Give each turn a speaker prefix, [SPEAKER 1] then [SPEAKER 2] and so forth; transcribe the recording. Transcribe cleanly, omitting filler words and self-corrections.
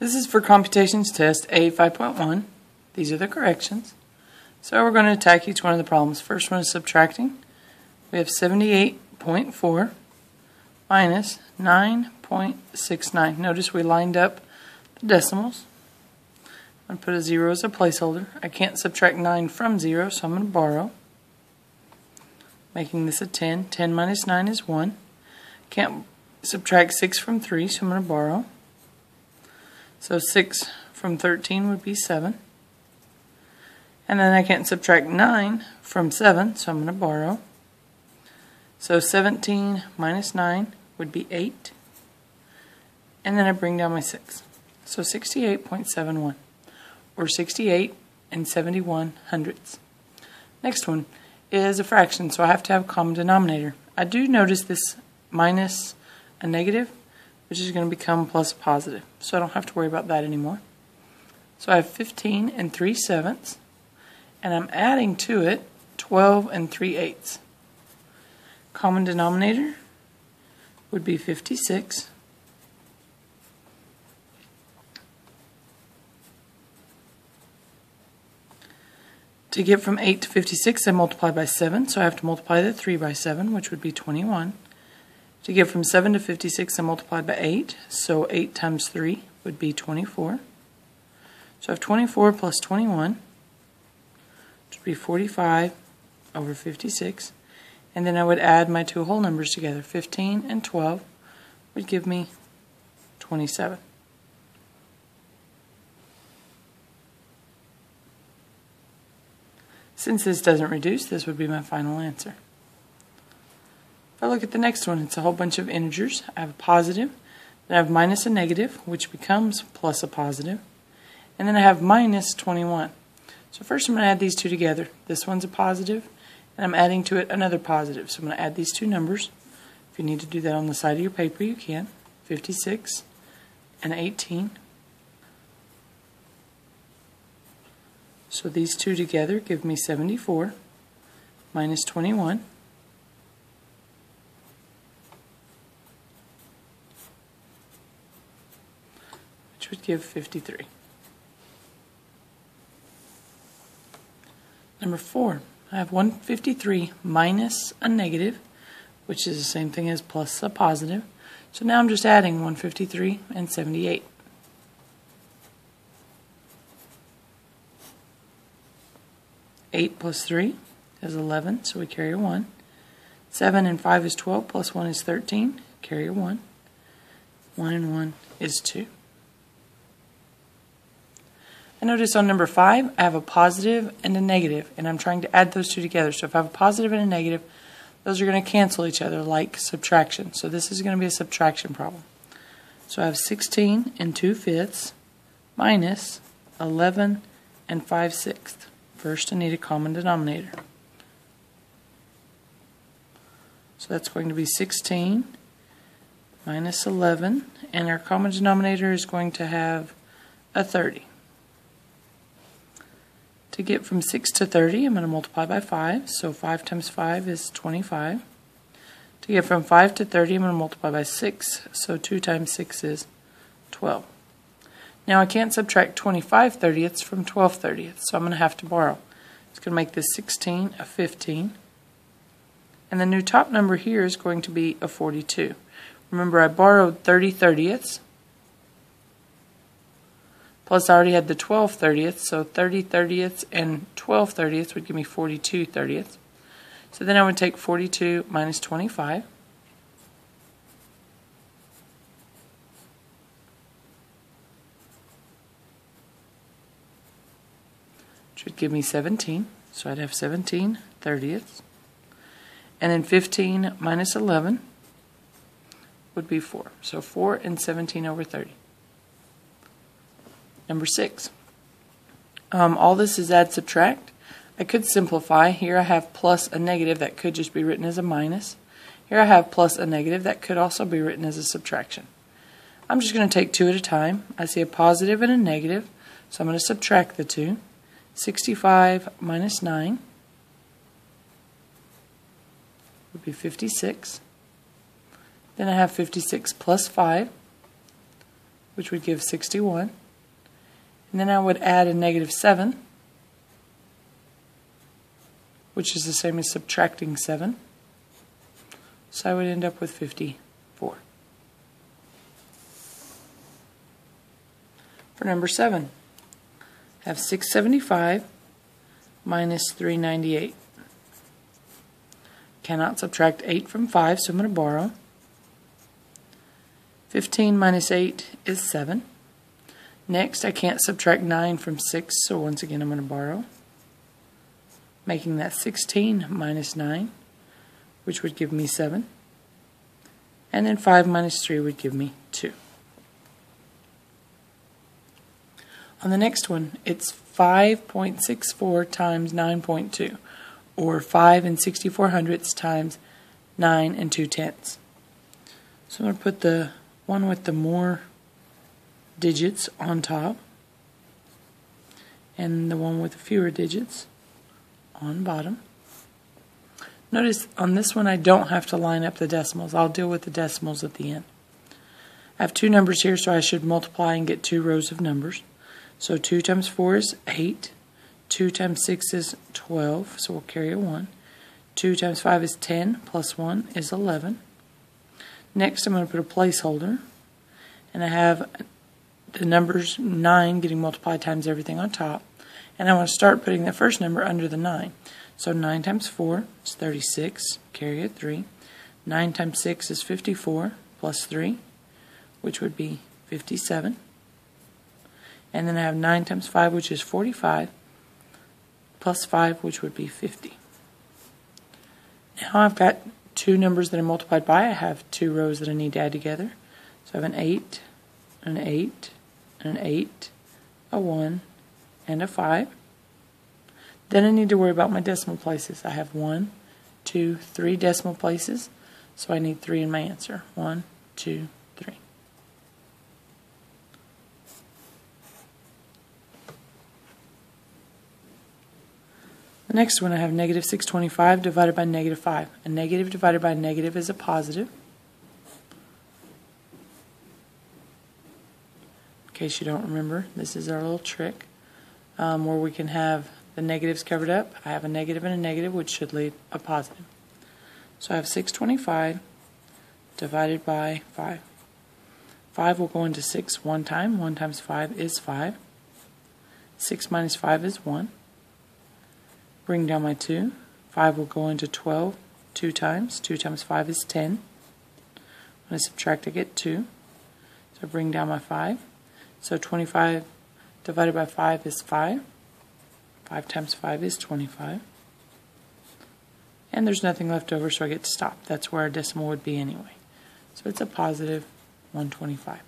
[SPEAKER 1] This is for Computations Test A 5.1. These are the corrections. So we're going to attack each one of the problems. First one is subtracting. We have 78.4 minus 9.69. Notice we lined up the decimals. I'm going to put a 0 as a placeholder. I can't subtract 9 from 0, so I'm going to borrow, making this a 10. 10 minus 9 is 1. Can't subtract 6 from 3, so I'm going to borrow. So 6 from 13 would be 7. And then I can't subtract 9 from 7, so I'm going to borrow. So 17 minus 9 would be 8. And then I bring down my 6. So 68.71, or 68 and 71 hundredths. Next one is a fraction, so I have to have a common denominator. I do notice this minus a negative, which is going to become plus a positive. So I don't have to worry about that anymore. So I have 15 and 3/7, and I'm adding to it 12 and 3/8. Common denominator would be 56. To get from 8 to 56, I multiply by 7, so I have to multiply the 3 by 7, which would be 21. To get from 7 to 56, I multiplied by 8, so 8 times 3 would be 24. So I have 24 plus 21, which would be 45 over 56. And then I would add my two whole numbers together. 15 and 12 would give me 27. Since this doesn't reduce, this would be my final answer. If I look at the next one, it's a whole bunch of integers. I have a positive, then I have minus a negative, which becomes plus a positive, and then I have minus 21. So first I'm going to add these two together. This one's a positive, and I'm adding to it another positive. So I'm going to add these two numbers. If you need to do that on the side of your paper, you can. 56 and 18. So these two together give me 74 minus 21. Which would give 53. Number 4, I have 153 minus a negative, which is the same thing as plus a positive. So now I'm just adding 153 and 78. Eight plus 3 is 11, so we carry a 1. 7 and 5 is 12, plus 1 is 13, carry a 1. 1 and 1 is 2. I notice on number 5, I have a positive and a negative, and I'm trying to add those two together. So if I have a positive and a negative, those are going to cancel each other like subtraction. So this is going to be a subtraction problem. So I have 16 and 2/5 minus 11 and 5/6. First, I need a common denominator. So that's going to be 16 minus 11, and our common denominator is going to have a 30. To get from 6 to 30, I'm going to multiply by 5, so 5 times 5 is 25. To get from 5 to 30, I'm going to multiply by 6, so 2 times 6 is 12. Now I can't subtract 25 thirtieths from 12 thirtieths, so I'm going to have to borrow. It's going to make this 16 a 15. And the new top number here is going to be a 42. Remember, I borrowed 30 thirtieths. Plus I already had the 12 thirtieths, so 30 thirtieths and 12 thirtieths would give me 42 thirtieths. So then I would take 42 minus 25. Which would give me 17. So I'd have 17 thirtieths. And then 15 minus 11 would be 4. So 4 and 17 over 30. Number 6. All this is add, subtract. I could simplify. Here I have plus a negative that could just be written as a minus. Here I have plus a negative that could also be written as a subtraction. I'm just going to take two at a time. I see a positive and a negative, so I'm going to subtract the two. 65 minus 9 would be 56. Then I have 56 plus 5, which would give 61. And then I would add a -7, which is the same as subtracting 7. So I would end up with 54. For number 7, have 675 minus 398. Cannot subtract 8 from 5, so I'm going to borrow. 15 minus 8 is 7. Next, I can't subtract 9 from 6, so once again I'm going to borrow, making that 16 minus 9, which would give me 7. And then 5 minus 3 would give me 2. On the next one, it's 5.64 times 9.2, or 5 6400ths times 9 2/10. So I'm going to put the one with the more digits on top, and the one with the fewer digits on bottom. Notice on this one I don't have to line up the decimals. I'll deal with the decimals at the end. I have two numbers here, so I should multiply and get 2 rows of numbers. So 2 times 4 is 8. 2 times 6 is 12, so we'll carry a 1. 2 times 5 is 10, plus 1 is 11. Next I'm going to put a placeholder, and I have the numbers 9 getting multiplied times everything on top. And I want to start putting the first number under the 9. So 9 times 4 is 36, carry a 3. 9 times 6 is 54, plus 3, which would be 57. And then I have 9 times 5, which is 45, plus 5, which would be 50. Now I've got two numbers that are multiplied by. I have 2 rows that I need to add together. So I have an 8, an 8, an 8, a 1, and a 5. Then I need to worry about my decimal places. I have 1, 2, 3 decimal places, so I need 3 in my answer. 1, 2, 3. The next one I have negative 625 divided by negative 5. A negative divided by a negative is a positive. In case you don't remember, this is our little trick where we can have the negatives covered up. I have a negative and a negative, which should leave a positive. So I have 625 divided by 5. 5 will go into 6 one time. 1 times 5 is 5. 6 minus 5 is 1. Bring down my 2. 5 will go into 12 2 times. 2 times 5 is 10. When I subtract, I get 2. So bring down my 5. So 25 divided by 5 is 5. 5 times 5 is 25. And there's nothing left over, so I get to stop. That's where our decimal would be anyway. So it's a positive 125.